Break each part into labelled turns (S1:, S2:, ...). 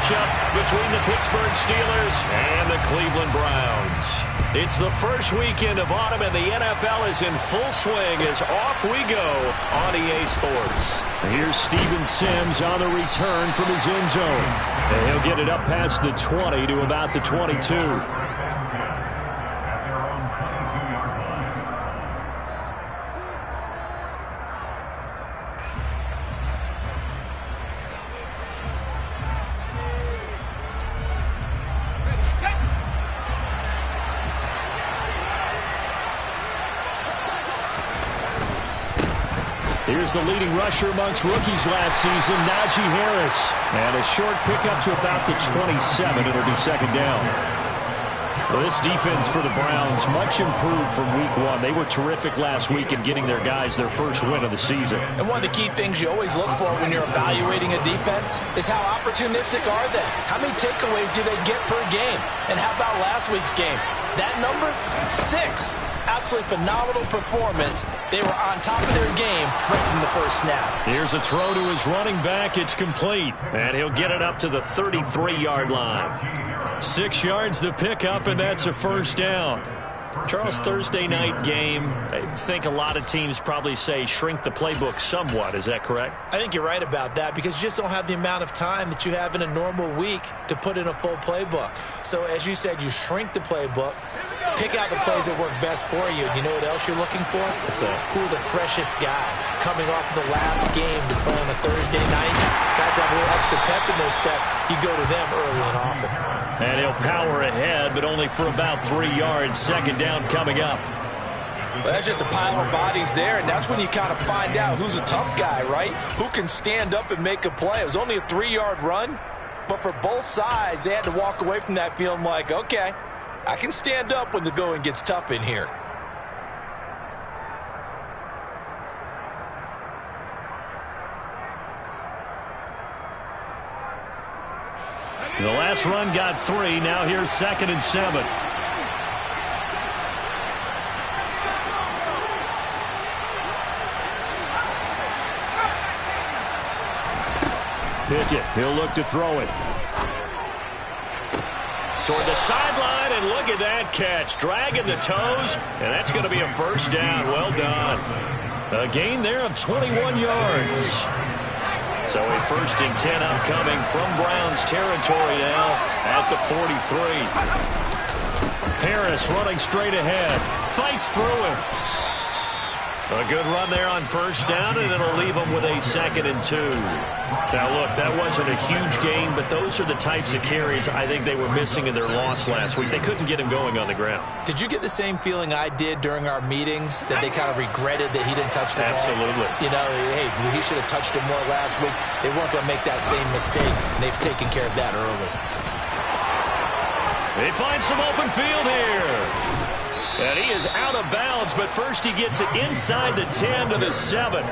S1: matchup between the Pittsburgh Steelers and the Cleveland Browns. It's the first weekend of autumn, and the NFL is in full swing as off we go on EA Sports. Here's Steven Sims on the return from his end zone. And he'll get it up past the 20 to about the 22. Here's the leading rusher amongst rookies last season, Najee Harris. And a short pickup to about the 27. It'll be second down. Well, this defense for the Browns, much improved from week one. They were terrific last week in getting their guys their first win of the season.
S2: And one of the key things you always look for when you're evaluating a defense is how opportunistic are they? How many takeaways do they get per game? And how about last week's game? That number, 6. Absolutely phenomenal performance. They were on top of their game right from the first snap.
S1: Here's a throw to his running back. It's complete. And he'll get it up to the 33-yard line. 6 yards the pickup, and that's a first down. Charles, Thursday night game, I think a lot of teams probably say shrink the playbook somewhat. Is that correct?
S2: I think you're right about that because you just don't have the amount of time that you have in a normal week to put in a full playbook. So as you said, you shrink the playbook, pick out the plays that work best for you. You know what else you're looking for? Who are the freshest guys coming off the last game to play on a Thursday night? Guys have a little extra pep in their step. You go to them early and often.
S1: And he'll power ahead, but only for about 3 yards. Second down coming up.
S2: Well, that's just a pile of bodies there, and that's when you kind of find out who's a tough guy, right? Who can stand up and make a play. It was only a 3-yard run, but for both sides, they had to walk away from that feeling like, okay, I can stand up when the going gets tough in here.
S1: The last run got 3. Now here's 2nd and 7. Pickett, he'll look to throw it. Toward the sideline, and look at that catch. Dragging the toes, and that's going to be a first down. Well done. A gain there of 21 yards. So a 1st and 10 upcoming from Browns territory now at the 43. Harris running straight ahead. Fights through him. A good run there on first down, and it'll leave him with a 2nd and 2. Now, look, that wasn't a huge gain, but those are the types of carries I think they were missing in their loss last week. They couldn't get him going on the ground.
S2: Did you get the same feeling I did during our meetings, that they kind of regretted that he didn't touch the ball?
S1: Absolutely.
S2: You know, hey, he should have touched it more last week. They weren't going to make that same mistake, and they've taken care of that early.
S1: They find some open field here. And he is out of bounds, but first he gets it inside the 10 to the 7.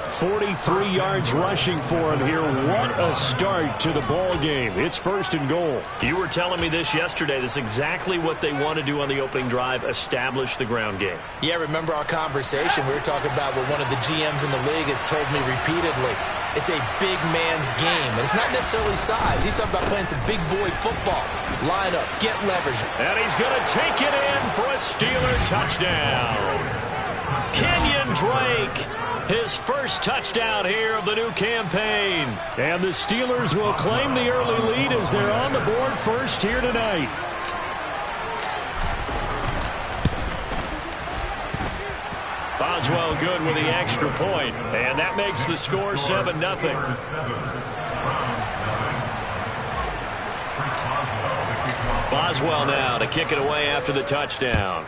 S1: 43 yards rushing for him here. What a start to the ball game. It's 1st and goal. You were telling me this yesterday. This is exactly what they want to do on the opening drive, establish the ground game.
S2: Yeah, remember our conversation? We were talking about what one of the GMs in the league has told me repeatedly. It's a big man's game, and it's not necessarily size. He's talking about playing some big boy football. Line up, get leverage.
S1: And he's going to take it in for a Steeler touchdown. Kenyon Drake, his first touchdown here of the new campaign. And the Steelers will claim the early lead as they're on the board first here tonight. Boswell good with the extra point, and that makes the score 7-0. Boswell now to kick it away after the touchdown.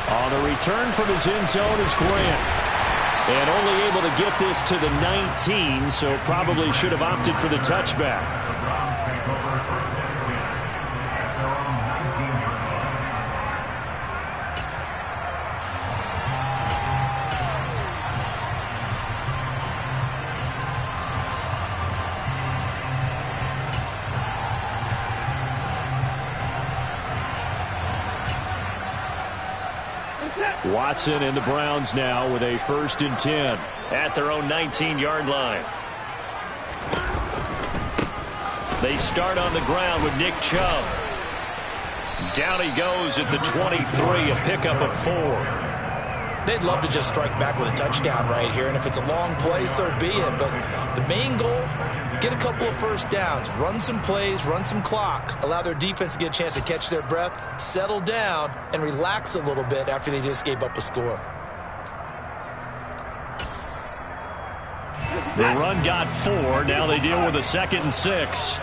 S1: On the return from his end zone is Grant. And only able to get this to the 19, so probably should have opted for the touchback. Watson and the Browns now with a 1st and 10 at their own 19-yard line. They start on the ground with Nick Chubb. Down he goes at the 23, a pickup of 4.
S2: They'd love to just strike back with a touchdown right here, and if it's a long play, so be it. But the main goal, get a couple of first downs, run some plays, run some clock, allow their defense to get a chance to catch their breath, settle down, and relax a little bit after they just gave up a score.
S1: The run got 4. Now they deal with a 2nd and 6.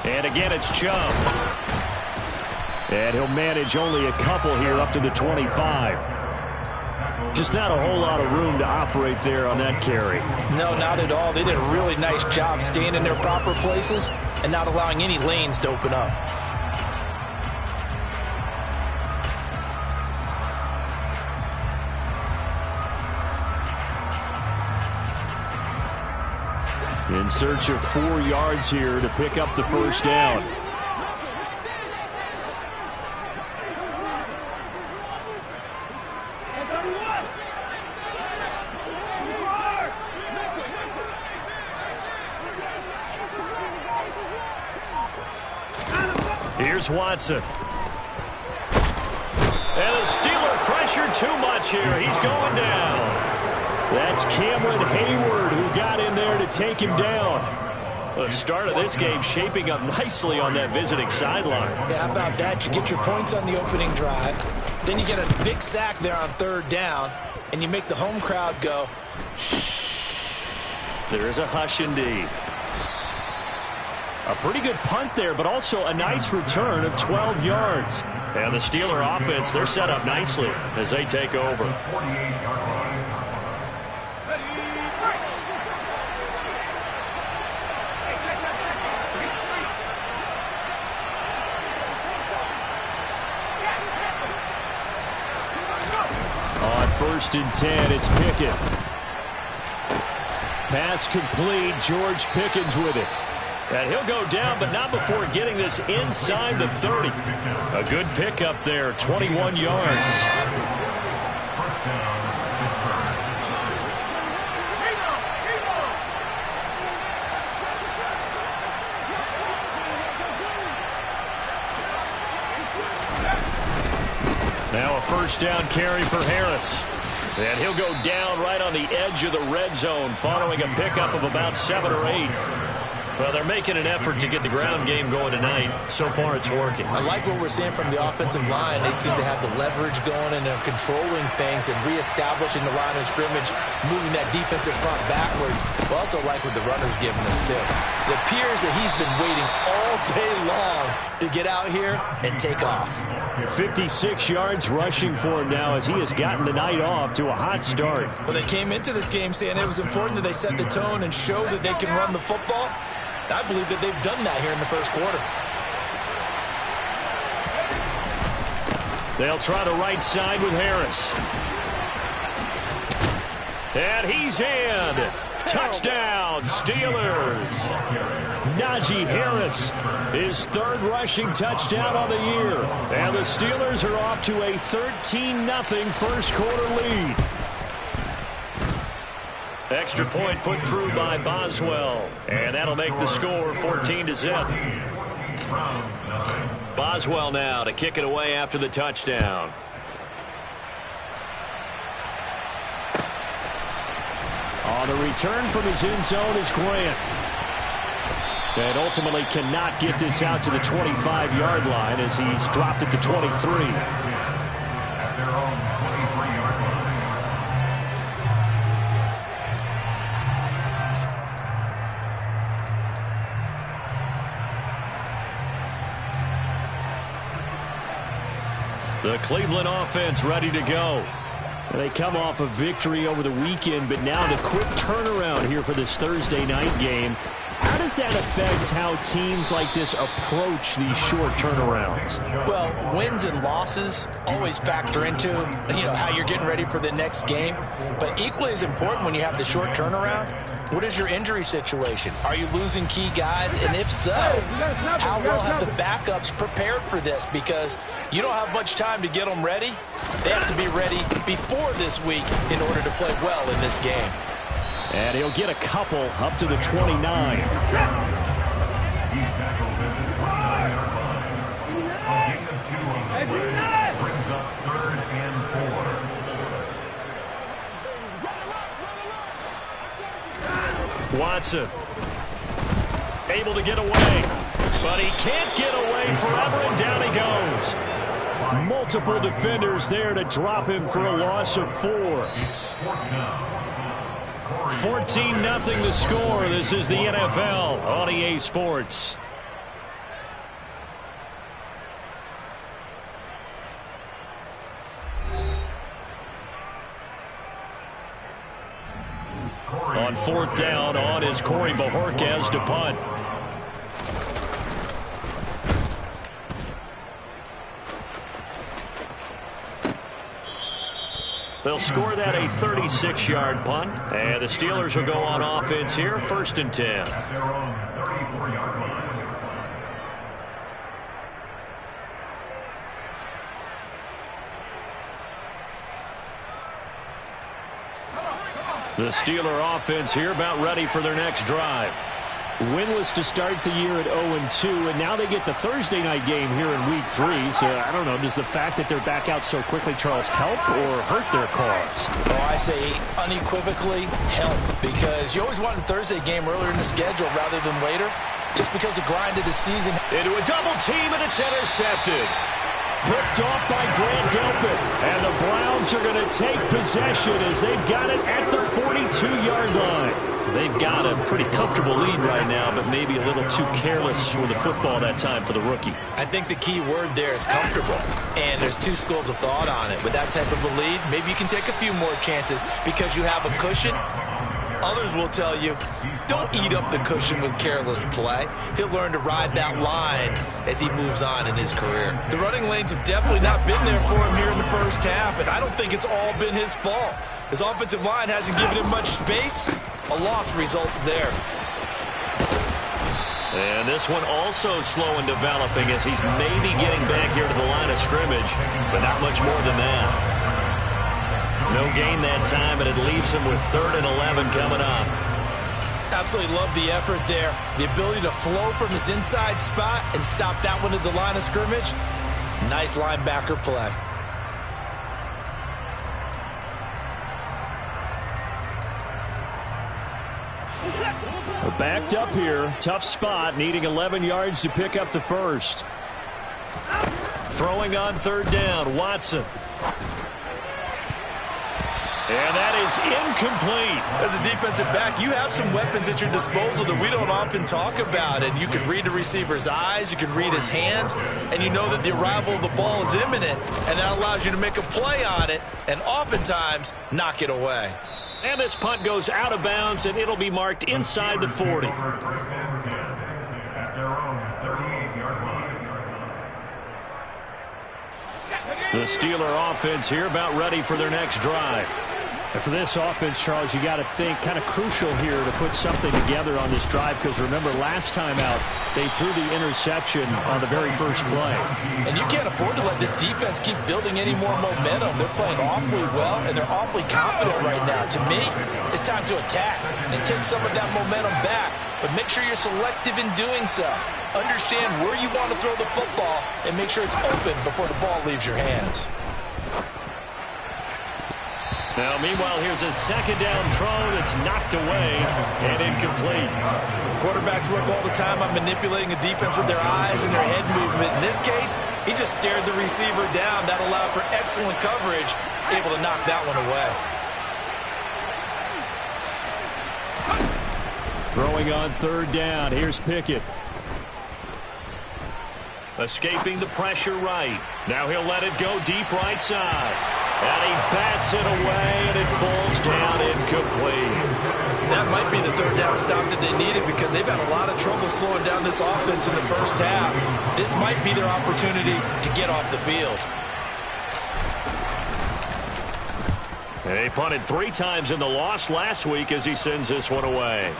S1: And again, it's Chubb. And he'll manage only a couple here up to the 25. Just not a whole lot of room to operate there on that carry.
S2: No, not at all. They did a really nice job staying in their proper places and not allowing any lanes to open up.
S1: In search of 4 yards here to pick up the 1st down. Here's Watson. And the Steeler pressure too much here. He's going down. That's Cameron Hayward who got in there to take him down. The start of this game shaping up nicely on that visiting sideline.
S2: Yeah, how about that? You get your points on the opening drive. Then you get a big sack there on 3rd down. And you make the home crowd go, shh.
S1: There is a hush indeed. A pretty good punt there, but also a nice return of 12 yards. And the Steeler offense, they're set up nicely as they take over. On 1st and 10, it's Pickett. Pass complete. George Pickens with it. And he'll go down, but not before getting this inside the 30. A good pickup there, 21 yards. Now a 1st down carry for Harris. And he'll go down right on the edge of the red zone following a pickup of about 7 or 8. Well, they're making an effort to get the ground game going tonight. So far, it's working.
S2: I like what we're seeing from the offensive line. They seem to have the leverage going, and they're controlling things and reestablishing the line of scrimmage, moving that defensive front backwards. I also like what the runner's giving us, too. It appears that he's been waiting all day long to get out here and take off.
S1: 56 yards rushing for him now as he has gotten the night off to a hot start.
S2: Well, they came into this game saying it was important that they set the tone and show that they can run the football. I believe that they've done that here in the 1st quarter.
S1: They'll try the right side with Harris. And he's in. Touchdown, Steelers. Najee Harris, his 3rd rushing touchdown on the year. And the Steelers are off to a 13-0 1st quarter lead. Extra point put through by Boswell. And that'll make the score 14-0. Boswell now to kick it away after the touchdown. On the return from his end zone is Grant. And ultimately cannot get this out to the 25-yard line as he's dropped it to 23. The Cleveland offense ready to go. They come off a victory over the weekend, but now the quick turnaround here for this Thursday night game. How does that affect how teams like this approach these short turnarounds?
S2: Well, wins and losses always factor into, how you're getting ready for the next game. But equally as important when you have the short turnaround, what is your injury situation? Are you losing key guys? And if so, how well have the backups prepared for this? Because you don't have much time to get them ready. They have to be ready before this week in order to play well in this game.
S1: And he'll get a couple up to the 29. Watson able to get away, but he can't get away forever, and down he goes. Multiple defenders there to drop him for a loss of 4. 14-0 the score. This is the NFL on EA Sports. On 4th down, on is Corey Bojorquez to punt. They'll score that a 36-yard punt, and the Steelers will go on offense here, 1st and 10. The Steeler offense here about ready for their next drive. Winless to start the year at 0-2, and now they get the Thursday night game here in Week 3. So, I don't know, does the fact that they're back out so quickly, Charles, help or hurt their cause?
S2: Oh, I say unequivocally help, because you always want a Thursday game earlier in the schedule rather than later, just because the grind of the season.
S1: Into a double team, and it's intercepted. Picked off by Grant Delpit, and the Browns are going to take possession as they've got it at the 42-yard line. They've got a pretty comfortable lead right now, but maybe a little too careless with the football that time for the rookie.
S2: I think the key word there is comfortable, and there's two schools of thought on it. With that type of a lead, maybe you can take a few more chances because you have a cushion. Others will tell you, don't eat up the cushion with careless play. He'll learn to ride that line as he moves on in his career. The running lanes have definitely not been there for him here in the first half, and I don't think it's all been his fault. His offensive line hasn't given him much space. A loss results there.
S1: And this one also slow in developing as he's maybe getting back here to the line of scrimmage, but not much more than that. No gain that time, and it leaves him with 3rd and 11 coming up.
S2: Absolutely love the effort there. The ability to flow from his inside spot and stop that one at the line of scrimmage. Nice linebacker play.
S1: Backed up here. Tough spot, needing 11 yards to pick up the first. Throwing on 3rd down, Watson. And that is incomplete.
S2: As a defensive back, you have some weapons at your disposal that we don't often talk about. And you can read the receiver's eyes, you can read his hands, and you know that the arrival of the ball is imminent. And that allows you to make a play on it and oftentimes knock it away.
S1: And this punt goes out of bounds, and it'll be marked inside the 40. The Steeler offense here about ready for their next drive. And for this offense, Charles, you got to think kind of crucial here to put something together on this drive, because remember last time out they threw the interception on the very first play.
S2: And you can't afford to let this defense keep building any more momentum. They're playing awfully well, and they're awfully confident right now. To me, it's time to attack and take some of that momentum back, but make sure you're selective in doing so. Understand where you want to throw the football and make sure it's open before the ball leaves your hands.
S1: Now, meanwhile, here's a 2nd down throw that's knocked away and incomplete.
S2: Quarterbacks work all the time on manipulating a defense with their eyes and their head movement. In this case, he just stared the receiver down. That allowed for excellent coverage, able to knock that one away.
S1: Throwing on 3rd down. Here's Pickett. Escaping the pressure right. Now he'll let it go deep right side. And he bats it away, and it falls down incomplete.
S2: That might be the third down stop that they needed because they've had a lot of trouble slowing down this offense in the first half. This might be their opportunity to get off the field.
S1: And he punted 3 times in the loss last week as he sends this one away.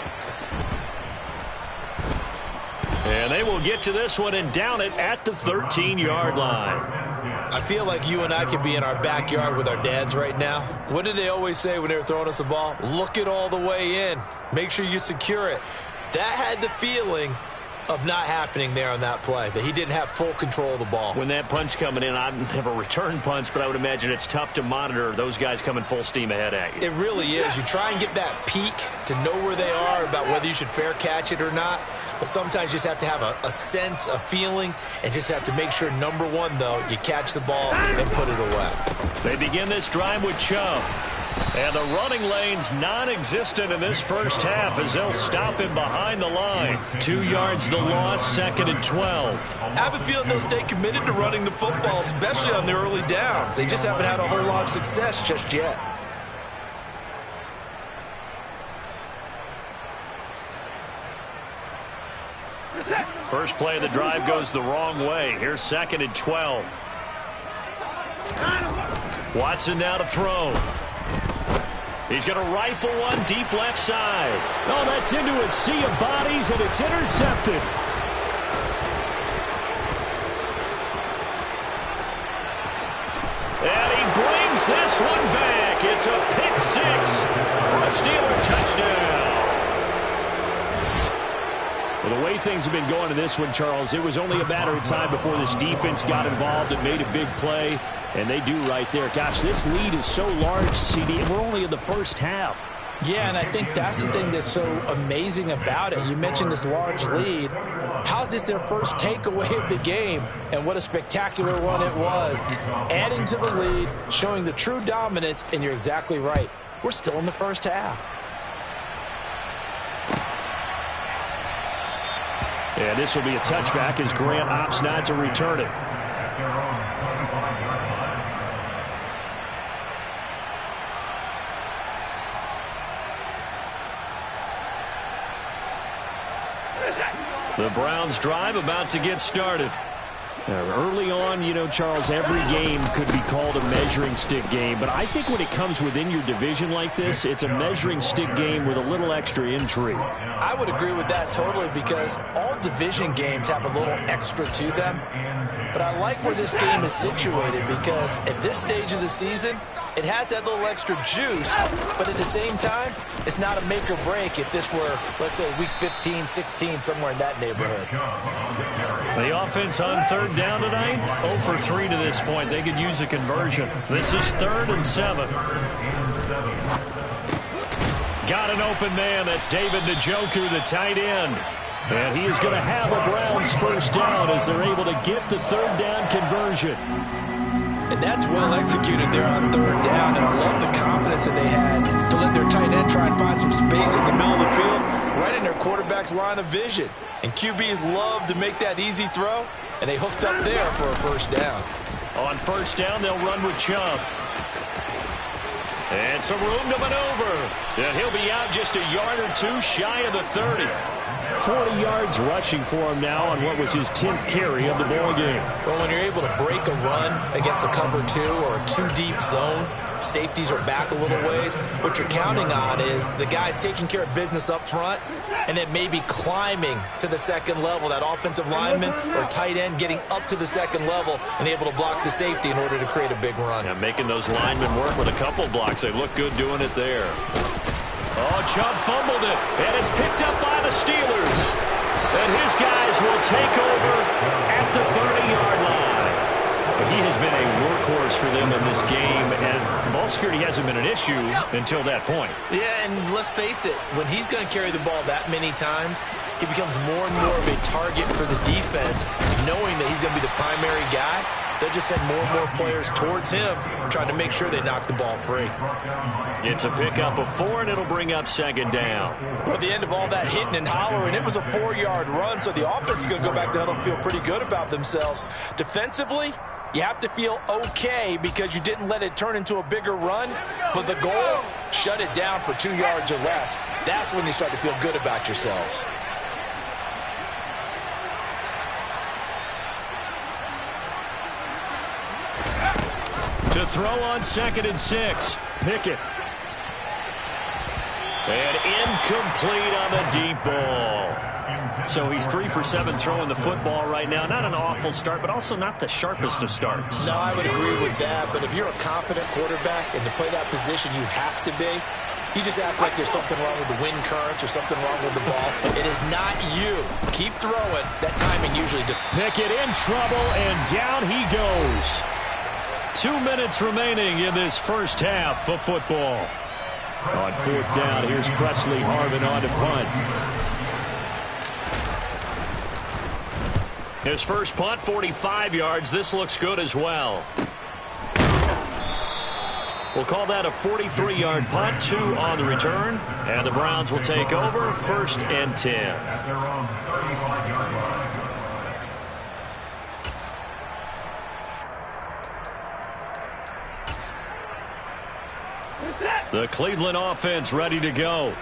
S1: And they will get to this one and down it at the 13-yard line.
S2: I feel like you and I could be in our backyard with our dads right now. What did they always say when they were throwing us the ball? Look it all the way in. Make sure you secure it. That had the feeling of not happening there on that play, that he didn't have full control of the ball.
S1: When that punch coming in, I've never returned punts, but I would imagine it's tough to monitor those guys coming full steam ahead at you.
S2: It really is. You try and get that peek to know where they are, about whether you should fair catch it or not. But sometimes you just have to have a sense, a feeling, and just have to make sure, number one, though, you catch the ball and put it away.
S1: They begin this drive with Chubb. And the running lane's non-existent in this first half as they'll stop him behind the line. 2 yards the loss, 2nd and 12.
S2: I have a feeling they'll stay committed to running the football, especially on the early downs. They just haven't had a whole lot of success just yet.
S1: First play of the drive goes the wrong way. Here's 2nd and 12. Watson now to throw. He's going to rifle one deep left side. Oh, that's into a sea of bodies, and it's intercepted. And he brings this one back. It's a pick 6 for a Steeler touchdown. Well, the way things have been going in this one, Charles, it was only a matter of time before this defense got involved and made a big play, and they do right there. Gosh, this lead is so large, CD, and we're only in the first half.
S3: Yeah, and I think that's the thing that's so amazing about it. You mentioned this large lead. How's this their first takeaway of the game? And what a spectacular one it was. Adding to the lead, showing the true dominance, and you're exactly right. We're still in the first half.
S1: And this will be a touchback as Grant opts not to return it. The Browns drive about to get started. Early on, you know, Charles, every game could be called a measuring stick game. But I think when it comes within your division like this, it's a measuring stick game with a little extra intrigue.
S2: I would agree with that totally because all division games have a little extra to them. But I like where this game is situated because at this stage of the season, it has that little extra juice, but at the same time, it's not a make or break if this were, let's say, week 15, 16, somewhere in that neighborhood.
S1: The offense on 3rd down tonight, 0 for 3 to this point. They could use a conversion. This is 3rd and 7. Got an open man. That's David Njoku, the tight end. And he is going to have a Browns first down as they're able to get the 3rd down conversion.
S3: And that's well executed there on 3rd down, and I love the confidence that they had to let their tight end try and find some space in the middle of the field, right in their quarterback's line of vision. And QBs love to make that easy throw, and they hooked up there for a first down.
S1: On 1st down, they'll run with Chubb. And some room to maneuver. And he'll be out just a yard or 2 shy of the 30. 40 yards rushing for him now on what was his 10th carry of the ball game.
S2: Well, when you're able to break a run against a cover 2 or a 2-deep zone, safeties are back a little ways. What you're counting on is the guys taking care of business up front and then maybe climbing to the 2nd level, that offensive lineman or tight end getting up to the 2nd level and able to block the safety in order to create a big run.
S1: Yeah, making those linemen work with a couple blocks. They look good doing it there. Oh, Chubb fumbled it, and it's picked up by the Steelers. And his guys will take over at the 30-yard line. But he has been a workhorse for them in this game, and ball security hasn't been an issue until that point.
S2: Yeah, and let's face it, when he's going to carry the ball that many times, he becomes more and more of a target for the defense, knowing that he's going to be the primary guy. They'll just send more and more players towards him, trying to make sure they knock the ball free.
S1: It's a pickup of 4, and it'll bring up 2nd down.
S2: Well, at the end of all that hitting and hollering, it was a 4-yard run, so the offense is going to go back down and feel pretty good about themselves. Defensively, You have to feel okay because you didn't let it turn into a bigger run, but the goal, shut it down for 2 yards or less. That's when you start to feel good about yourselves.
S1: To throw on 2nd and 6. Pickett. And incomplete on the deep ball. So he's 3 for 7 throwing the football right now. Not an awful start, but also not the sharpest of starts.
S2: No, I would agree with that. But if you're a confident quarterback and to play that position, you have to be. You just act like there's something wrong with the wind currents or something wrong with the ball. It is not you. Keep throwing. That timing usually...
S1: Pickett in trouble, and down he goes. 2 minutes remaining in this first half of football. On 4th down, here's Presley Harvin on to punt. His first punt, 45 yards. This looks good as well. We'll call that a 43-yard punt, 2 on the return. And the Browns will take over, 1st and 10. The Cleveland offense ready to go.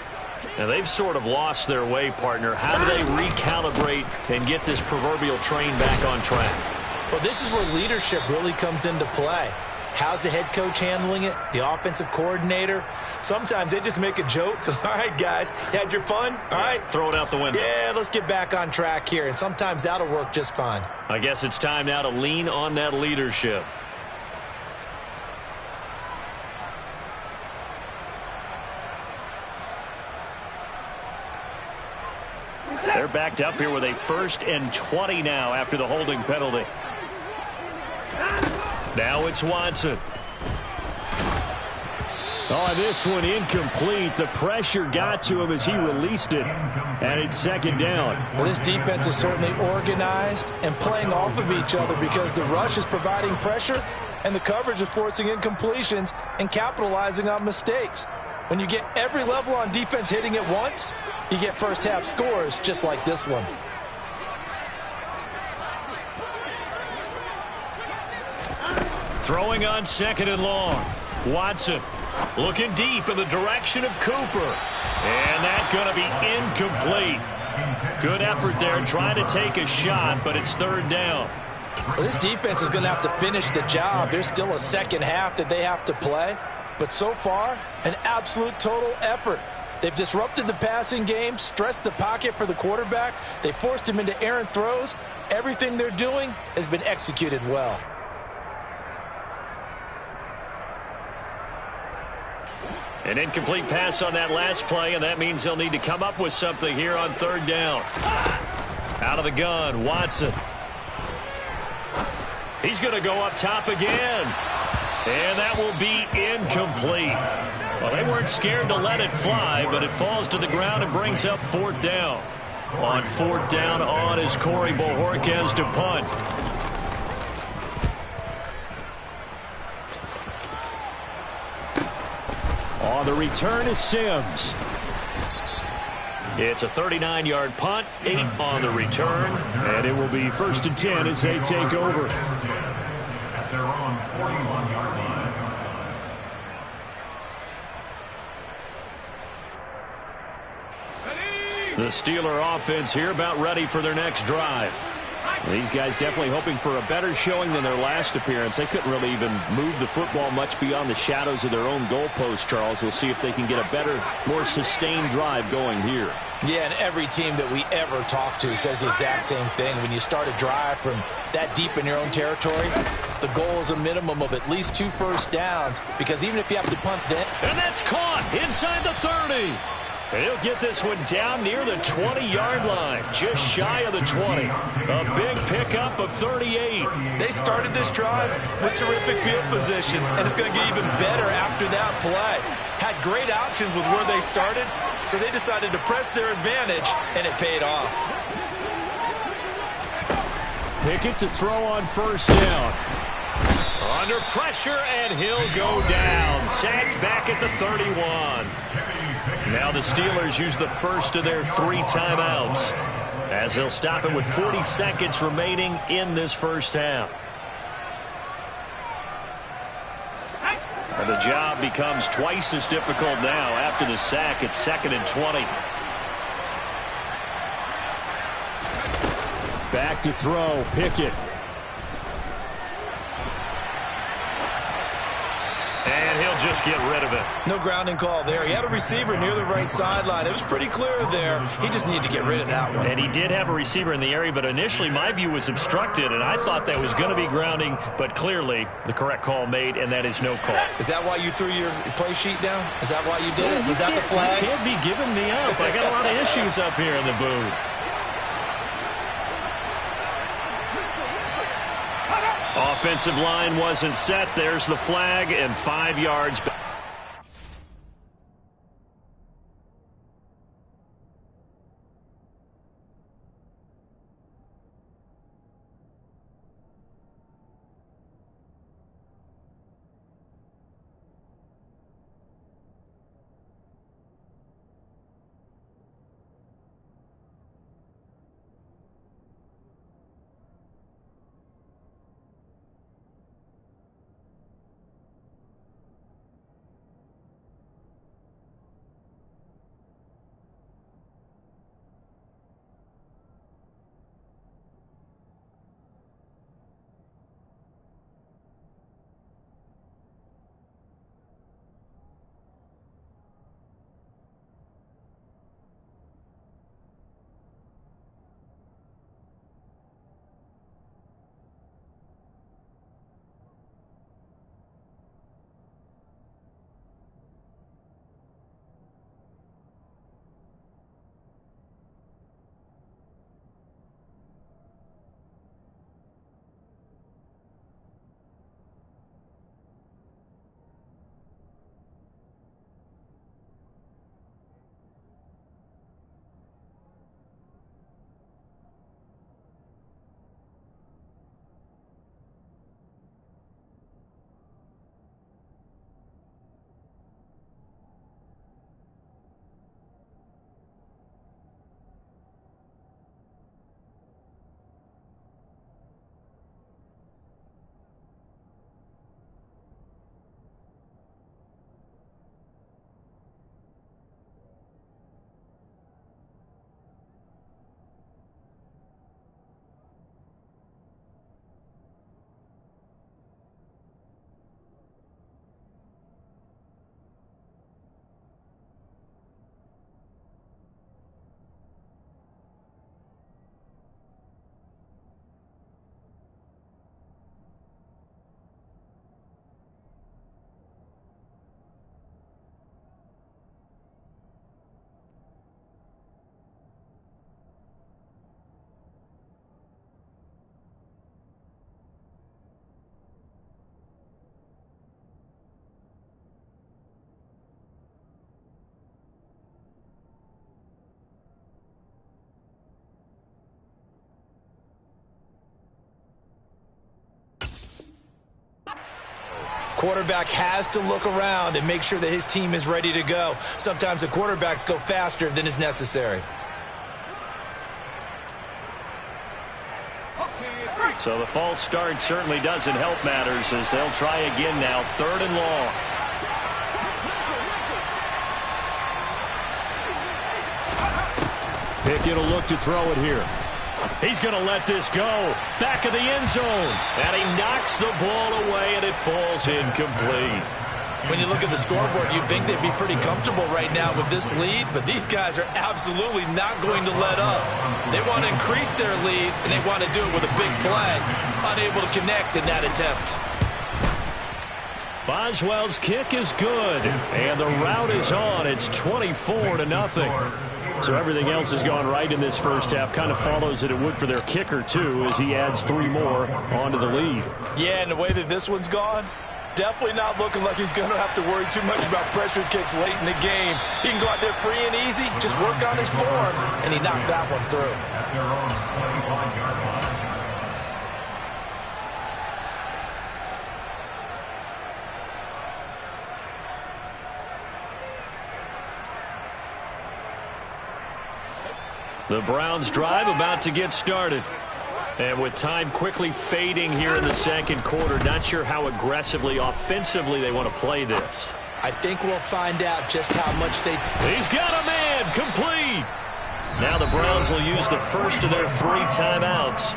S1: And they've sort of lost their way, partner. How do they recalibrate and get this proverbial train back on track?
S2: Well, this is where leadership really comes into play. How's the head coach handling it? The offensive coordinator? Sometimes they just make a joke. All right, guys, had your fun? All right.
S1: Throw it out the window.
S2: Yeah, let's get back on track here. And sometimes that'll work just fine.
S1: I guess it's time now to lean on that leadership. They're backed up here with a 1st and 20 now after the holding penalty. Now it's Watson. Oh, this one incomplete. The pressure got to him as he released it, and it's 2nd down.
S2: Well, this defense is certainly organized and playing off of each other because the rush is providing pressure and the coverage is forcing incompletions and capitalizing on mistakes. When you get every level on defense hitting it once, you get first half scores just like this one.
S1: Throwing on 2nd and long. Watson looking deep in the direction of Cooper. And that's going to be incomplete. Good effort there trying to take a shot, but it's 3rd down.
S2: Well, this defense is going to have to finish the job. There's still a second half that they have to play. But so far, an absolute total effort. They've disrupted the passing game, stressed the pocket for the quarterback. They forced him into errant throws. Everything they're doing has been executed well.
S1: An incomplete pass on that last play, and that means they'll need to come up with something here on 3rd down. Out of the gun, Watson. He's going to go up top again. And that will be incomplete. Well, they weren't scared to let it fly, but it falls to the ground and brings up 4th down. On 4th down on is Corey Bojorquez to punt. On the return is Sims. It's a 39-yard punt, 8 on the return, and it will be 1st and 10 as they take over. At their own 41-yard line. The Steeler offense here about ready for their next drive. These guys definitely hoping for a better showing than their last appearance. They couldn't really even move the football much beyond the shadows of their own goalpost, Charles. We'll see if they can get a better, more sustained drive going here.
S2: Yeah, and every team that we ever talk to says the exact same thing. When you start a drive from that deep in your own territory, the goal is a minimum of at least 2 first downs, because even if you have to punt then...
S1: And that's caught inside the 30. And he'll get this one down near the 20-yard line, just shy of the 20. A big pickup of 38.
S2: They started this drive with terrific field position, and it's going to get even better after that play. Had great options with where they started, so they decided to press their advantage, and it paid off.
S1: Pickett to throw on 1st down. Under pressure, and he'll go down. Sacked back at the 31. Now the Steelers use the first of their 3 timeouts as they'll stop it with 40 seconds remaining in this first half. And the job becomes twice as difficult now. After the sack, it's 2nd and 20.
S3: Back to throw, Pickett.
S1: And he'll just get rid of it.
S2: No grounding call there. He had a receiver near the right sideline. It was pretty clear there. He just needed to get rid of that one.
S1: And he did have a receiver in the area, but initially my view was obstructed, and I thought that was going to be grounding, but clearly the correct call made, and that is no call.
S2: Is that why you threw your play sheet down? Is that why you did it? Was that the flag?
S1: You can't be giving me up. I got a lot of issues up here in the booth. Offensive line wasn't set. There's the flag, and 5 yards back.
S2: Quarterback has to look around and make sure that his team is ready to go. Sometimes the quarterbacks go faster than is necessary.
S1: So the false start certainly doesn't help matters as they'll try again now. 3rd and long.
S3: Pickett will look to throw it here.
S1: He's going to let this go. Back of the end zone. And he knocks the ball away, and it falls incomplete.
S2: When you look at the scoreboard, you'd think they'd be pretty comfortable right now with this lead, but these guys are absolutely not going to let up. They want to increase their lead, and they want to do it with a big play. Unable to connect in that attempt.
S1: Boswell's kick is good, and the route is on. It's 24-0. So everything else has gone right in this first half. Kind of follows that it would for their kicker, too, as he adds 3 more onto the lead.
S2: Yeah, and the way that this one's gone, definitely not looking like he's going to have to worry too much about pressure kicks late in the game. He can go out there free and easy, just work on his form, and he knocked that one through.
S1: The Browns drive about to get started. And with time quickly fading here in the second quarter, not sure how aggressively, offensively they want to play this.
S2: I think we'll find out just how much they...
S1: He's got a man, complete. Now the Browns will use the first of their 3 timeouts,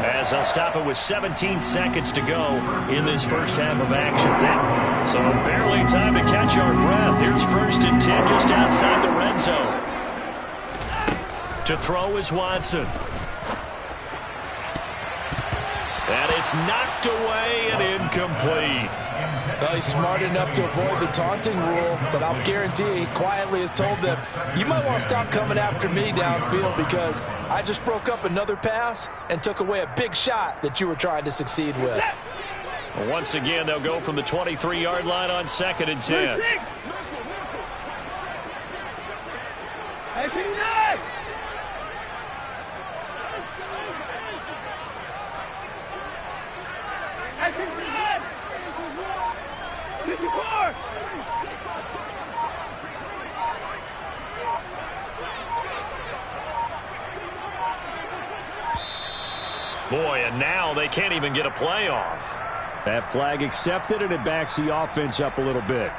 S1: as they'll stop it with 17 seconds to go in this first half of action. So barely time to catch our breath. Here's 1st and 10 just outside the red zone. To throw is Watson. And it's knocked away and incomplete.
S2: Well, he's smart enough to avoid the taunting rule, but I'll guarantee he quietly has told them, you might want to stop coming after me downfield because I just broke up another pass and took away a big shot that you were trying to succeed with.
S1: Well, once again, they'll go from the 23-yard line on 2nd and 10. Boy, and now they can't even get a play off.
S4: That flag accepted, and it backs the offense up a little bit.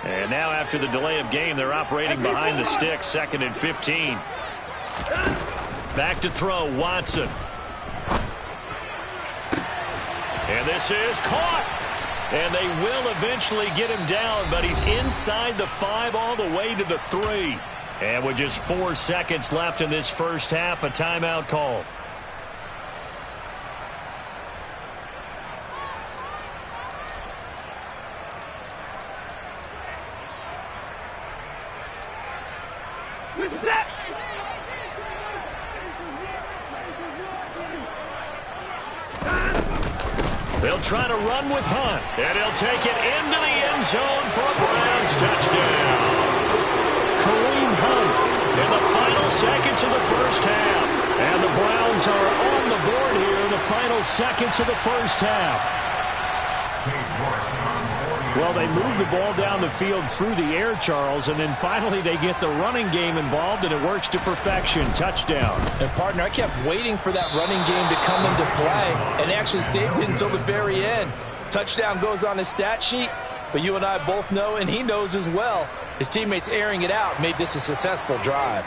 S1: And now after the delay of game, they're operating behind the stick, 2nd and 15. Back to throw, Watson. And this is caught. And they will eventually get him down, but he's inside the 5 all the way to the 3. And with just 4 seconds left in this first half, a timeout call. They'll try to run with Hunt, and he'll take it into the end zone for a Browns touchdown. Kareem Hunt in the final seconds of the first half. And the Browns are on the board here in the final seconds of the first half.
S4: Well, they move the ball down the field through the air, Charles, and then finally they get the running game involved, and it works to perfection. Touchdown.
S2: And, partner, I kept waiting for that running game to come into play and actually saved it until the very end. Touchdown goes on his stat sheet, but you and I both know, and he knows as well, his teammates airing it out made this a successful drive.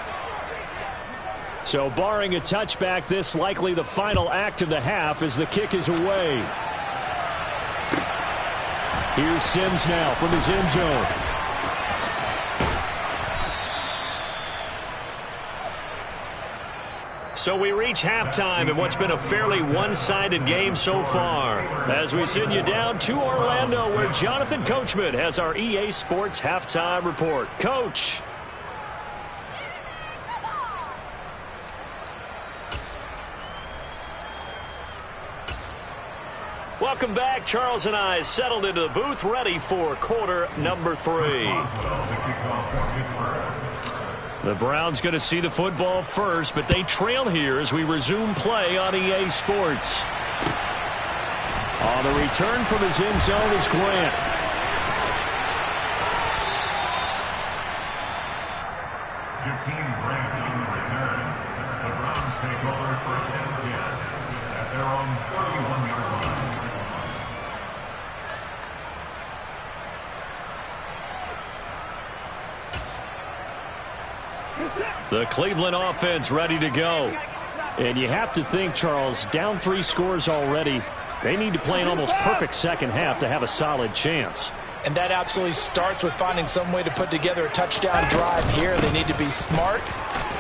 S4: So barring a touchback, this likely the final act of the half as the kick is away. Here's Sims now from his end zone.
S1: So we reach halftime in what's been a fairly one-sided game so far. As we send you down to Orlando, where Jonathan Coachman has our EA Sports halftime report. Coach. Welcome back. Charles and I settled into the booth, ready for quarter number 3. The Browns going to see the football first, but they trail here as we resume play on EA Sports. On the return from his end zone is Grant.
S5: Jakeem Grant on the return. The Browns take over 1st and 10 at their own 31-yard line.
S1: The Cleveland offense ready to go.
S4: And you have to think, Charles, down 3 scores already. They need to play an almost perfect second half to have a solid chance.
S2: And that absolutely starts with finding some way to put together a touchdown drive here. They need to be smart,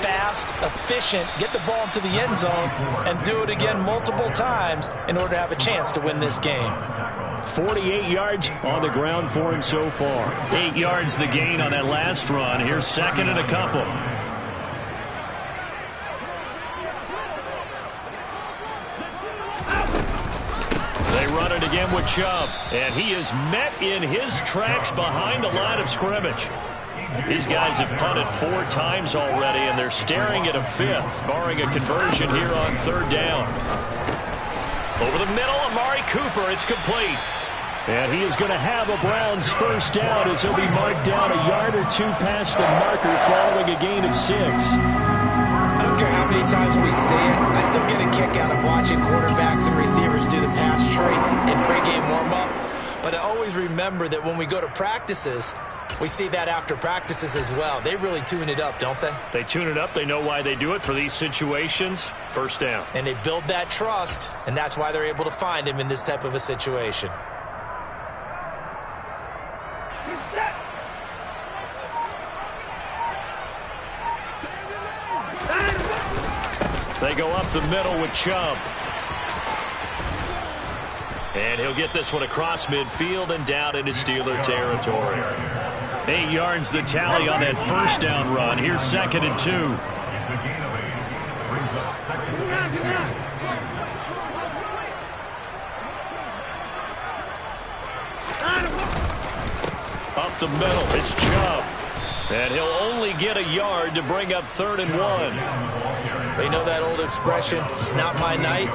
S2: fast, efficient, get the ball into the end zone, and do it again multiple times in order to have a chance to win this game.
S4: 48 yards on the ground for him so far.
S1: 8 yards the gain on that last run. Here's 2nd and a couple. They run it again with Chubb, and he is met in his tracks behind the line of scrimmage. These guys have punted 4 times already, and they're staring at a 5th, barring a conversion here on 3rd down. Over the middle, Amari Cooper, it's complete.
S4: And he is going to have a Browns first down as he'll be marked down a yard or two past the marker following a gain of 6.
S2: I don't care how many times we see it. I still get a kick out of watching quarterbacks and receivers do the pass tree in pregame warm-up. But I always remember that when we go to practices, we see that after practices as well. They really tune it up, don't they?
S4: They tune it up. They know why they do it for these situations. First down.
S2: And they build that trust, and that's why they're able to find him in this type of a situation.
S4: They go up the middle with Chubb. And he'll get this one across midfield and down into Steeler territory. 8 yards the tally on that first down run. Here's 2nd and 2.
S5: It's a gain of 8. Brings up 2nd and 2.
S4: Up the middle, it's Chubb. And he'll only get a yard to bring up 3rd and 1.
S2: You know that old expression, it's not my night?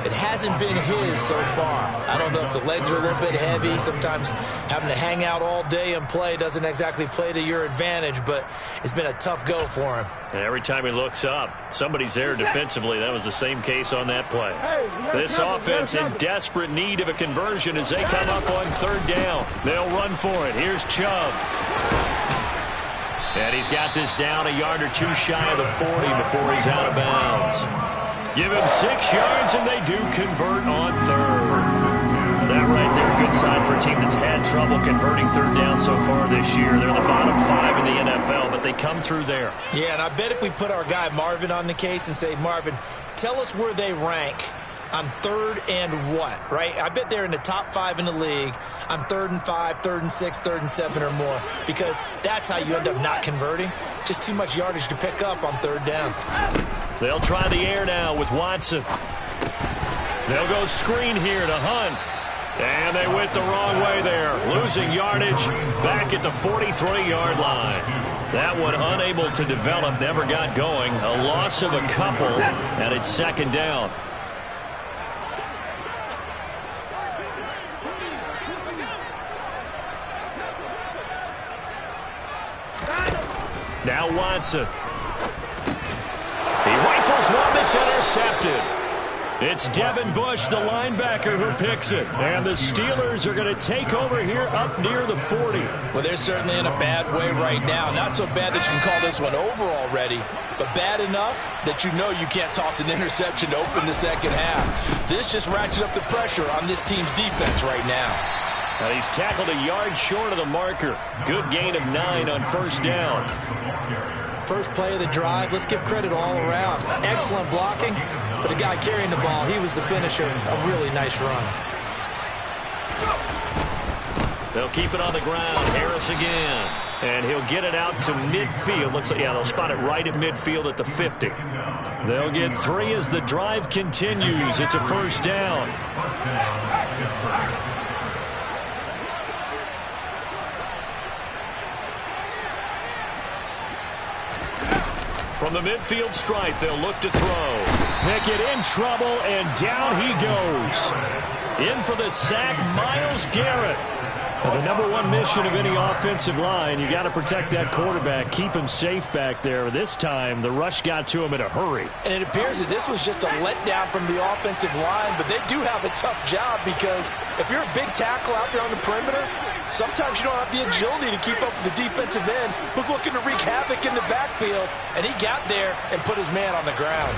S2: It hasn't been his so far. I don't know if the legs are a little bit heavy. Sometimes having to hang out all day and play doesn't exactly play to your advantage, but it's been a tough go for him.
S4: And every time he looks up, somebody's there defensively. That was the same case on that play. This offense in desperate need of a conversion as they come up on 3rd down. They'll run for it. Here's Chubb. And he's got this down a yard or two shy of the 40 before he's out of bounds. Give him 6 yards, and they do convert on 3rd. That right there, good sign for a team that's had trouble converting 3rd down so far this year. They're the bottom 5 in the NFL, but they come through there.
S2: Yeah, and I bet if we put our guy Marvin on the case and say, Marvin, tell us where they rank on 3rd and what, right? I bet they're in the top 5 in the league on 3rd and 5, 3rd and 6, 3rd and 7 or more, because that's how you end up not converting. Just too much yardage to pick up on 3rd down.
S4: They'll try the air now with Watson. They'll go screen here to Hunt. And they went the wrong way there. Losing yardage back at the 43-yard line. That one unable to develop, never got going. A loss of a couple, and it's 2nd down. Now Watson. He rifles one that's intercepted. It's Devin Bush, the linebacker, who picks it. And the Steelers are going to take over here up near the 40.
S3: Well, they're certainly in a bad way right now. Not so bad that you can call this one over already, but bad enough that you know you can't toss an interception to open the second half. This just ratchets up the pressure on this team's defense right now.
S4: And he's tackled a yard short of the marker. Good gain of 9 on 1st down.
S2: First play of the drive, let's give credit all around. Excellent blocking, but the guy carrying the ball, he was the finisher. A really nice run.
S4: They'll keep it on the ground. Harris again. And he'll get it out to midfield. Looks like, yeah, they'll spot it right at midfield at the 50. They'll get 3 as the drive continues. It's a 1st down. From the midfield stripe, they'll look to throw. Pickett in trouble, and down he goes. In for the sack, Myles Garrett. Well, the #1 mission of any offensive line, you got to protect that quarterback, keep him safe back there. This time, the rush got to him in a hurry.
S3: And it appears that this was just a letdown from the offensive line, but they do have a tough job because if you're a big tackle out there on the perimeter, sometimes you don't have the agility to keep up with the defensive end who's looking to wreak havoc in the backfield, and he got there and put his man on the ground.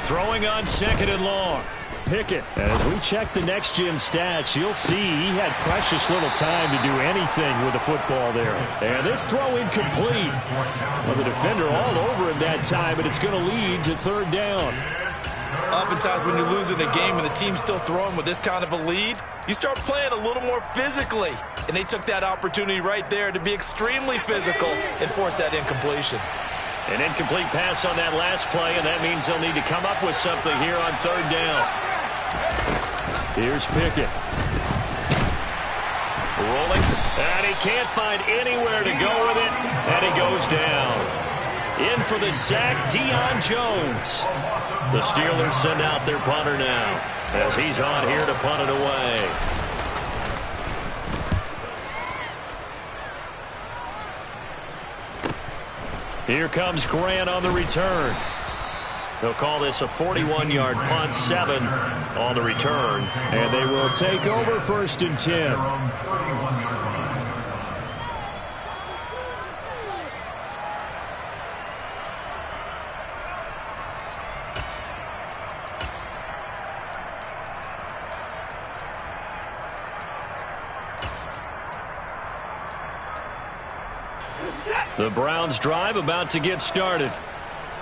S4: Throwing on 2nd and long. Pickett. And as we check the next-gen stats, you'll see he had precious little time to do anything with the football there. And this throw incomplete. Well, the defender all over him that time, and it's going to lead to 3rd down.
S2: Oftentimes when you're losing a game and the team's still throwing with this kind of a lead, you start playing a little more physically. And they took that opportunity right there to be extremely physical and force that incompletion.
S4: An incomplete pass on that last play, and that means they'll need to come up with something here on 3rd down. Here's Pickett. Rolling, and he can't find anywhere to go with it, and he goes down. In for the sack, Deion Jones. The Steelers send out their punter now, as he's on here to punt it away.
S1: Here comes Grant on the return. They'll call this a 41-yard punt, 7 on the return.
S4: And they will take over 1st and 10.
S1: The Browns drive about to get started.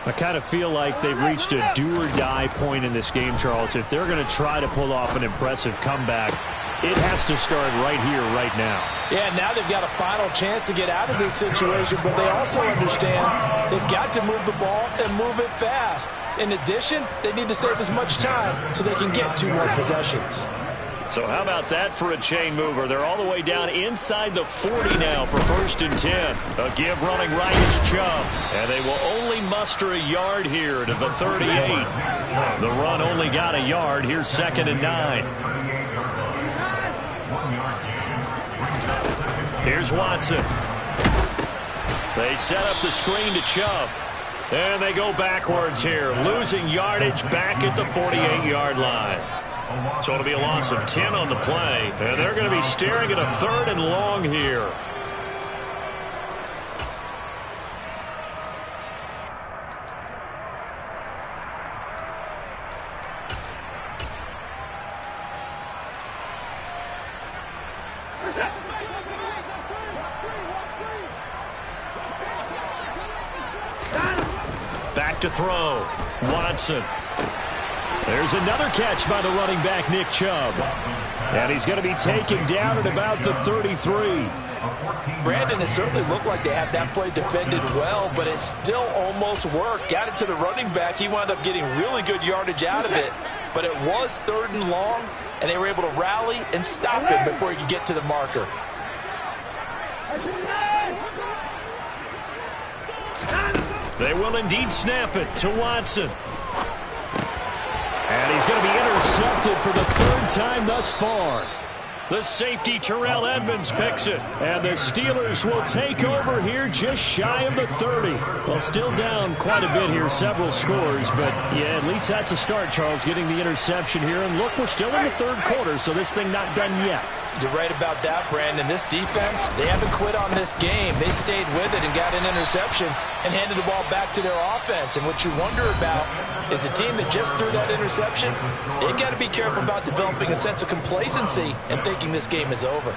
S4: I kind of feel like they've reached a do-or-die point in this game, Charles. If they're going to try to pull off an impressive comeback, it has to start right here, right now.
S3: Yeah, now they've got a final chance to get out of this situation, but they also understand they've got to move the ball and move it fast. In addition, they need to save as much time so they can get 2 more possessions.
S1: So how about that for a chain mover? They're all the way down inside the 40 now for 1st and 10. A give running right is Chubb. And they will only muster a yard here to the 38. The run only got a yard. Here's 2nd and 9. Here's Watson. They set up the screen to Chubb. And they go backwards here, losing yardage back at the 48-yard line. So it'll be a loss of 10 on the play. And they're going to be staring at a 3rd and long here. Back to throw. Watson. There's another catch by the running back, Nick Chubb. And he's going to be taken down at about the 33.
S3: Brandon, it certainly looked like they had that play defended well, but it still almost worked. Got it to the running back. He wound up getting really good yardage out of it. But it was 3rd and long, and they were able to rally and stop him before he could get to the marker.
S1: They will indeed snap it to Watson. And he's going to be intercepted for the 3rd time thus far. The safety, Terrell Edmonds, picks it.
S4: And the Steelers will take over here just shy of the 30. Well, still down quite a bit here, several scores. But, yeah, at least that's a start, Charles, getting the interception here. And, look, we're still in the 3rd quarter, so this thing not done yet.
S3: You're right about that, Brandon. This defense, they haven't quit on this game. They stayed with it and got an interception and handed the ball back to their offense. And what you wonder about is the team that just threw that interception, they've got to be careful about developing a sense of complacency and thinking this game is over.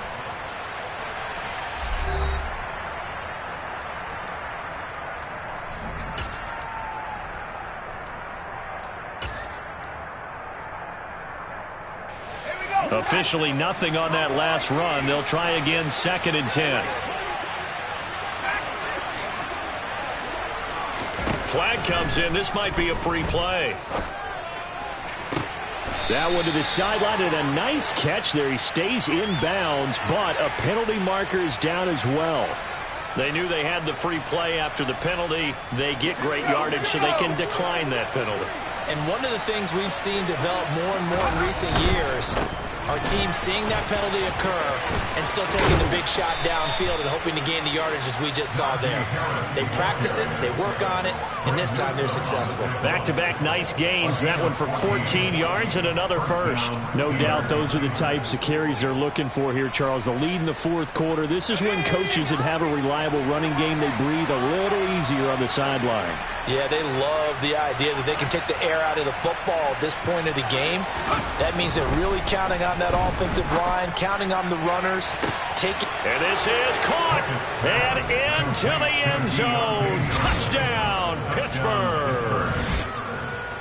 S1: Officially nothing on that last run. They'll try again, 2nd and 10. Flag comes in. This might be a free play.
S4: That one to the sideline and a nice catch there. He stays in bounds, but a penalty marker is down as well.
S1: They knew they had the free play after the penalty. They get great yardage, so they can decline that penalty.
S3: And one of the things we've seen develop more and more in recent years are teams seeing that penalty occur and still taking the big shot downfield and hoping to gain the yardage as we just saw there. They practice it, they work on it, and this time they're successful.
S1: Back-to-back nice gains. That one for 14 yards and another first.
S4: No doubt those are the types of carries they're looking for here, Charles. The lead in the 4th quarter. This is when coaches that have a reliable running game, they breathe a little easier on the sideline.
S3: Yeah, they love the idea that they can take the air out of the football at this point of the game. That means they're really counting on that offensive line, counting on the runners.
S1: And this is caught and into the end zone. Touchdown, Pittsburgh.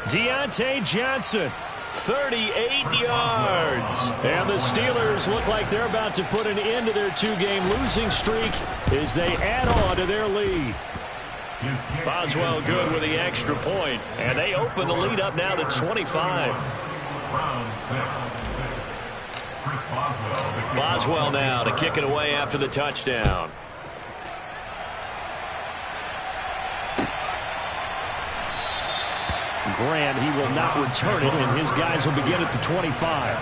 S4: Deontay Johnson,
S1: 38 yards.
S4: And the Steelers look like they're about to put an end to their 2-game losing streak as they add on to their lead.
S1: Boswell good with the extra point, and they open the lead up now to 25. Boswell now to kick it away after the touchdown.
S4: Grant, he will not return it, and his guys will begin at the 25.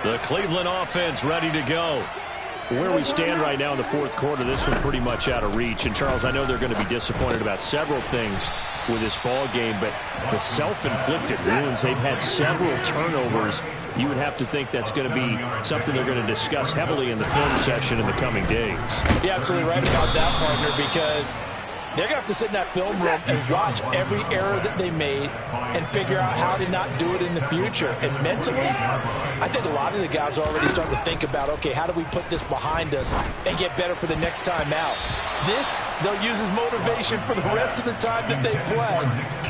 S1: The Cleveland offense ready to go. Where we stand right now in the fourth quarter, this one's pretty much out of reach. And, Charles, I know they're going to be disappointed about several things with this ball game, but the self-inflicted wounds, they've had several turnovers. You would have to think that's going to be something they're going to discuss heavily in the film session in the coming days.
S3: You're absolutely right about that, partner, because they're going to have to sit in that film room and watch every error that they made and figure out how to not do it in the future. And mentally, I think a lot of the guys are already starting to think about, okay, how do we put this behind us and get better for the next time out? This, they'll use as motivation for the rest of the time that they play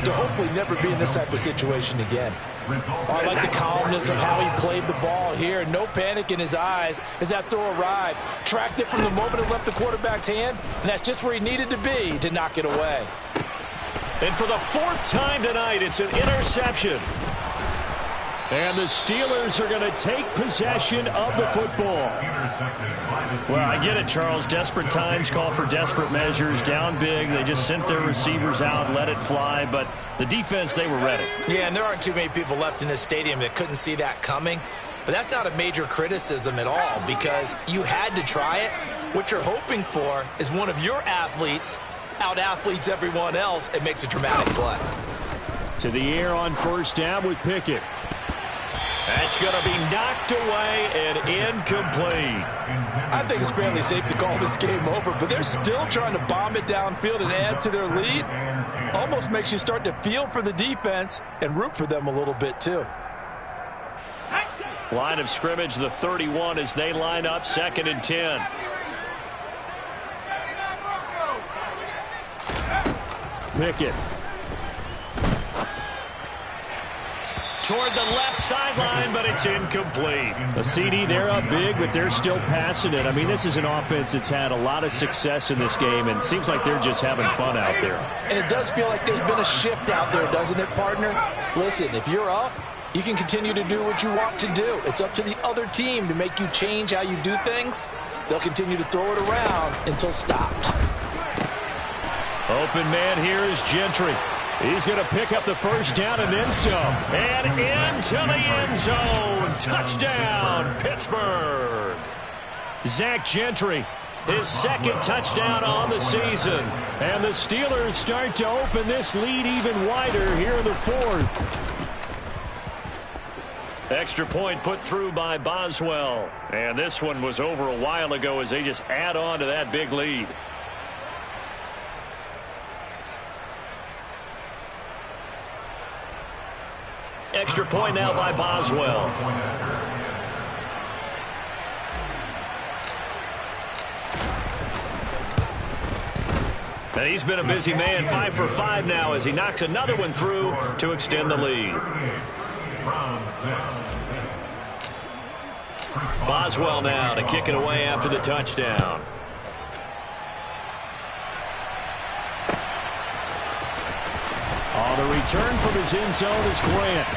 S3: to hopefully never be in this type of situation again. I like the calmness of how he played the ball here. No panic in his eyes as that throw arrived. Tracked it from the moment it left the quarterback's hand, and that's just where he needed to be to knock it away.
S1: And for the fourth time tonight, it's an interception. And the Steelers are going to take possession of the football. Well, I get it, Charles. Desperate times call for desperate measures. Down big, they just sent their receivers out and let it fly. But the defense, they were ready.
S2: Yeah, and there aren't too many people left in this stadium that couldn't see that coming. But that's not a major criticism at all because you had to try it. What you're hoping for is one of your athletes out-athletes everyone else and makes a dramatic play.
S1: To the air on first down with Pickett. That's going to be knocked away and incomplete.
S3: I think it's fairly safe to call this game over, but they're still trying to bomb it downfield and add to their lead. Almost makes you start to feel for the defense and root for them a little bit too.
S1: Line of scrimmage, the 31 as they line up, 2nd and 10. Pickett. Toward the left sideline, but it's incomplete. A CD, they're up big, but they're still passing it. I mean, this is an offense that's had a lot of success in this game, and it seems like they're just having fun out there.
S3: And it does feel like there's been a shift out there, doesn't it, partner? Listen, if you're up, you can continue to do what you want to do. It's up to the other team to make you change how you do things. They'll continue to throw it around until stopped.
S1: Open man here is Gentry. He's going to pick up the first down and then some. And into the end zone. Touchdown, Pittsburgh. Zach Gentry, his 2nd touchdown on the season. And the Steelers start to open this lead even wider here in the 4th. Extra point put through by Boswell. And this one was over a while ago as they just add on to that big lead. Extra point now by Boswell. And he's been a busy man, 5 for 5 now as he knocks another one through to extend the lead. Boswell now to kick it away after the touchdown. On the return from his end zone is Grant.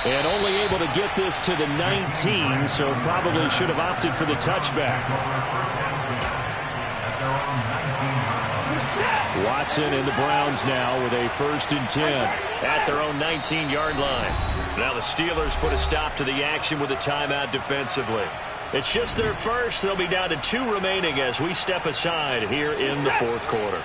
S1: And only able to get this to the 19, so probably should have opted for the touchback. Watson and the Browns now with a 1st and 10 at their own 19-yard line. Now the Steelers put a stop to the action with a timeout defensively. It's just their first. They'll be down to 2 remaining as we step aside here in the 4th quarter.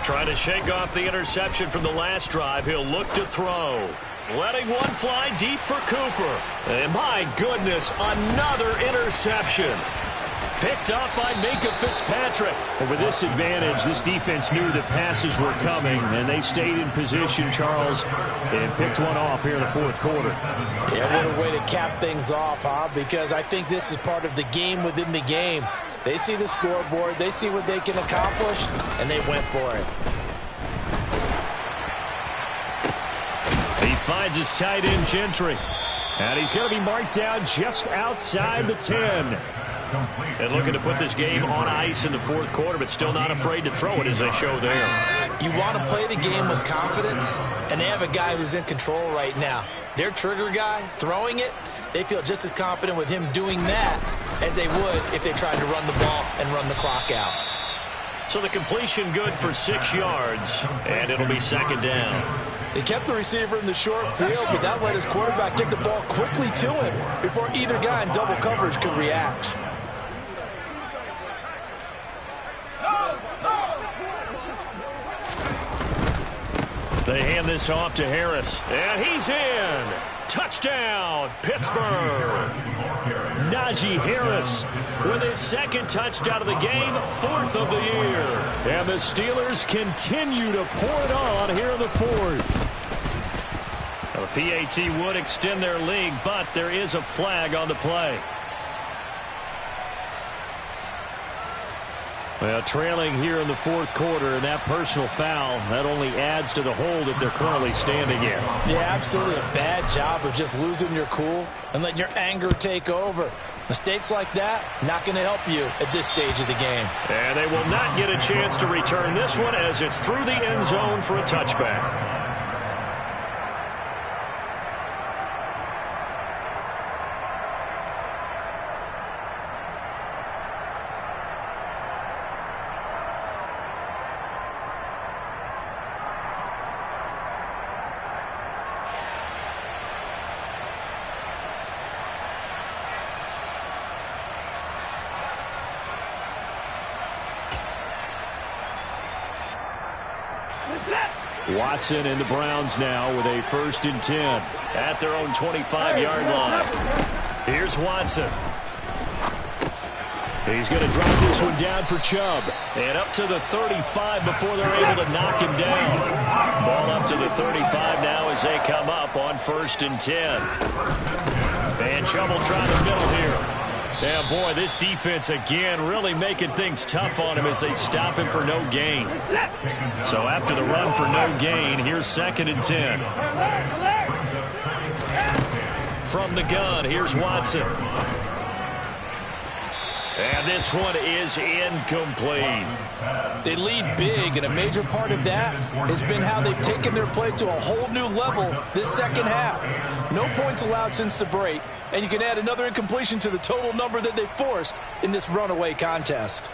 S1: Trying to shake off the interception from the last drive. He'll look to throw. Letting one fly deep for Cooper. And my goodness, another interception. Picked up by Minka Fitzpatrick. And with this advantage, this defense knew that passes were coming, and they stayed in position, Charles, and picked one off here in the 4th quarter.
S3: Yeah, what a way to cap things off, huh? Because I think this is part of the game within the game. They see the scoreboard, they see what they can accomplish, and they went for it.
S1: He finds his tight end, Gentry. And he's going to be marked down just outside the 10. And looking to put this game on ice in the 4th quarter, but still not afraid to throw it as they show there.
S2: You want to play the game with confidence, and they have a guy who's in control right now. Their trigger guy, throwing it, they feel just as confident with him doing that as they would if they tried to run the ball and run the clock out.
S1: So the completion good for 6 yards, and it'll be 2nd down.
S3: He kept the receiver in the short field, but that let his quarterback get the ball quickly to him before either guy in double coverage could react.
S1: They hand this off to Harris, and he's in. Touchdown, Pittsburgh. Najee Harris with his second touchdown of the game, 4th of the year. And the Steelers continue to pour it on here in the 4th. The PAT would extend their lead, but there is a flag on the play. Well, trailing here in the 4th quarter, and that personal foul, that only adds to the hole that they're currently standing in.
S3: Yeah, absolutely a bad job of just losing your cool and letting your anger take over. Mistakes like that, not going to help you at this stage of the game.
S1: And they will not get a chance to return this one as it's through the end zone for a touchback. Watson and the Browns now with a 1st and 10 at their own 25-yard line. Here's Watson. He's going to drop this one down for Chubb. And up to the 35 before they're able to knock him down. Ball up to the 35 now as they come up on 1st and 10. And Chubb will try the middle here. Yeah, boy, this defense again really making things tough on him as they stop him for no gain. So after the run for no gain, here's 2nd and 10. From the gun, here's Watson. And this one is incomplete.
S3: They lead big, and a major part of that has been how they've taken their play to a whole new level this second half. No points allowed since the break, and you can add another incompletion to the total number that they forced in this runaway contest.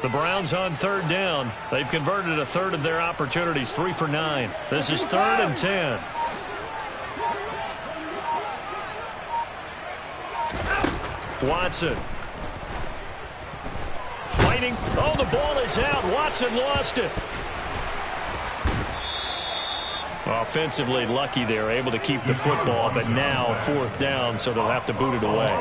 S1: The Browns on 3rd down. They've converted a 1/3 of their opportunities, 3 for 9. This is 3rd and 10. Watson. Fighting. Oh, the ball is out. Watson lost it. Offensively lucky they're able to keep the football, but now 4th down, so they'll have to boot it away.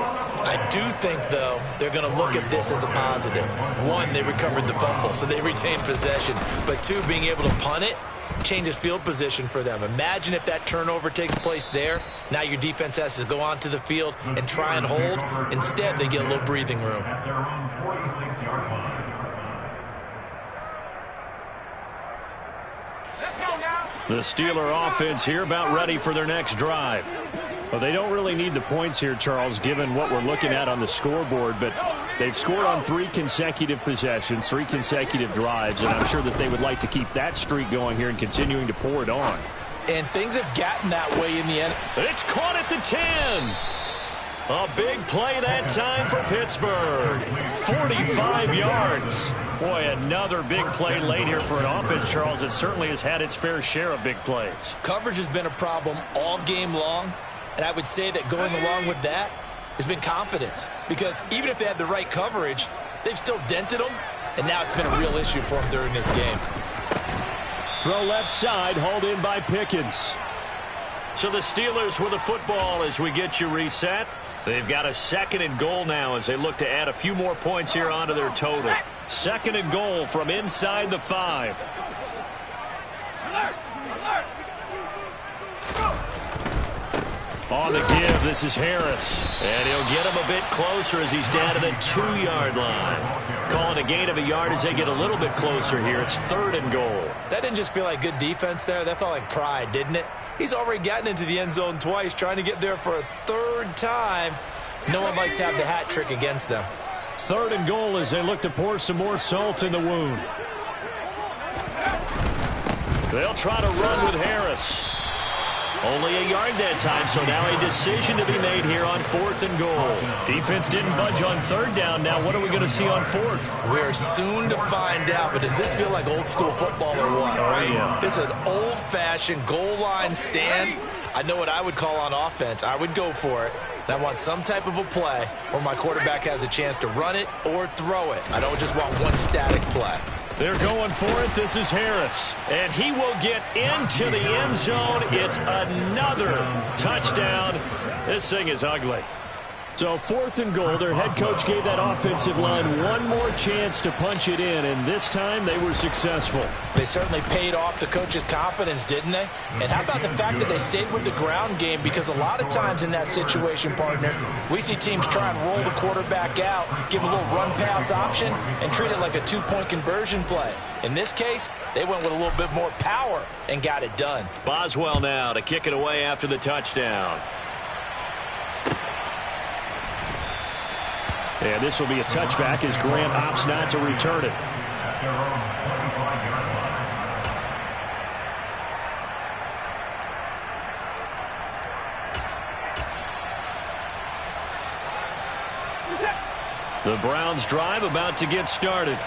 S2: I do think, though, they're going to look at this as a positive. 1, they recovered the fumble, so they retained possession. But 2, being able to punt it changes field position for them. Imagine if that turnover takes place there. Now your defense has to go onto the field and try and hold. Instead, they get a little breathing room.
S5: At their own 46-yard line.
S1: The Steeler offense here about ready for their next drive. Well, they don't really need the points here, Charles, given what we're looking at on the scoreboard, but they've scored on 3 consecutive possessions, 3 consecutive drives, and I'm sure that they would like to keep that streak going here and continuing to pour it on.
S3: And things have gotten that way in the end.
S1: It's caught at the 10. A big play that time for Pittsburgh. 45 yards. Boy, another big play late here for an offense, Charles, that certainly has had its fair share of big plays.
S2: Coverage has been a problem all game long, and I would say that going along with that has been confidence. Because even if they had the right coverage, they've still dented them, and now it's been a real issue for them during this game.
S1: Throw left side, hauled in by Pickens. So the Steelers with the football as we get you reset. They've got a 2nd and goal now as they look to add a few more points here onto their total. 2nd and goal from inside the 5. On the give, this is Harris. And he'll get him a bit closer as he's down to the 2-yard line. Calling a gain of a yard as they get a little bit closer here. It's 3rd and goal.
S2: That didn't just feel like good defense there. That felt like pride, didn't it? He's already gotten into the end zone twice, trying to get there for a 3rd time. No one likes to have the hat trick against them.
S1: 3rd and goal as they look to pour some more salt in the wound. They'll try to run with Harris. Only a yard that time, so now a decision to be made here on 4th and goal. Defense didn't budge on 3rd down. Now what are we going to see on 4th?
S2: We're soon to find out, but does this feel like old school football or what, right?
S1: Yeah.
S2: This is an old-fashioned goal line stand. I know what I would call on offense. I would go for it. And I want some type of a play where my quarterback has a chance to run it or throw it. I don't just want one static play.
S1: They're going for it. This is Harris. And he will get into the end zone. It's another touchdown. This thing is ugly. So 4th and goal. Their head coach gave that offensive line one more chance to punch it in, and this time they were successful.
S3: They certainly paid off the coach's confidence, didn't they? And how about the fact that they stayed with the ground game? Because a lot of times in that situation, partner, we see teams try and roll the quarterback out, give a little run-pass option, and treat it like a 2-point conversion play. In this case, they went with a little bit more power and got it done.
S1: Boswell now to kick it away after the touchdown. And this will be a touchback as Grant opts not to return it. The Browns drive about to get started.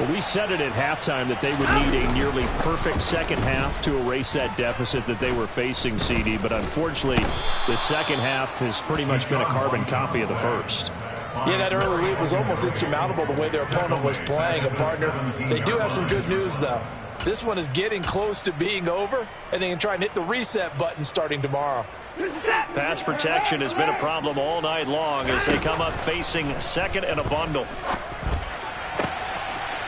S1: Well, we said it at halftime that they would need a nearly perfect second half to erase that deficit that they were facing, CD. But unfortunately, the second half has pretty much been a carbon copy of the first.
S3: Yeah, that early lead was almost insurmountable the way their opponent was playing. And, partner, they do have some good news, though. This one is getting close to being over, and they can try and hit the reset button starting tomorrow.
S1: Pass protection has been a problem all night long as they come up facing 2nd and a bundle.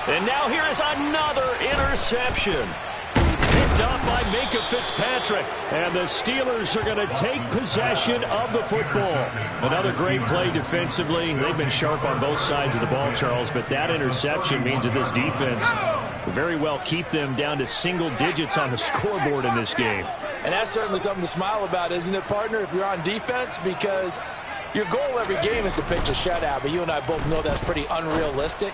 S1: And now here is another interception. Picked up by Minka Fitzpatrick. And the Steelers are going to take possession of the football. Another great play defensively. They've been sharp on both sides of the ball, Charles, but that interception means that this defense will very well keep them down to single digits on the scoreboard in this game.
S3: And that's certainly something to smile about, isn't it, partner, if you're on defense? Because your goal every game is to pitch a shutout, but you and I both know that's pretty unrealistic.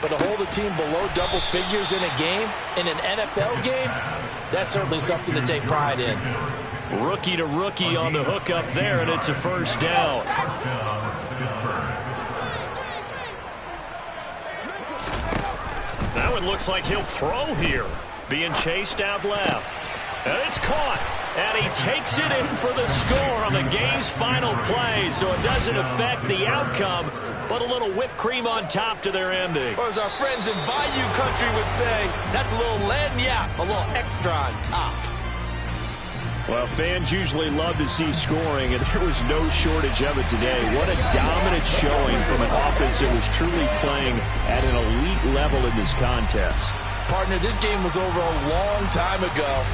S3: But to hold a team below double figures in a game, in an NFL game, that's certainly something to take pride in.
S1: Rookie to rookie on the hook up there, and it's a first down. Now it looks like he'll throw here. Being chased out left. And it's caught. And he takes it in for the score on the game's final play, so it doesn't affect the outcome, but a little whipped cream on top to their ending.
S2: Or as our friends in Bayou Country would say, that's a little lagniappe, a little extra on top.
S1: Well, fans usually love to see scoring, and there was no shortage of it today. What a dominant showing from an offense that was truly playing at an elite level in this contest.
S3: Partner, this game was over a long time ago,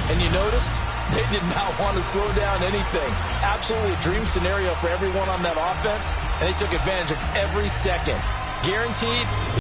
S3: and you noticed they did not want to slow down anything. Absolutely a dream scenario for everyone on that offense, and they took advantage of every second. Guaranteed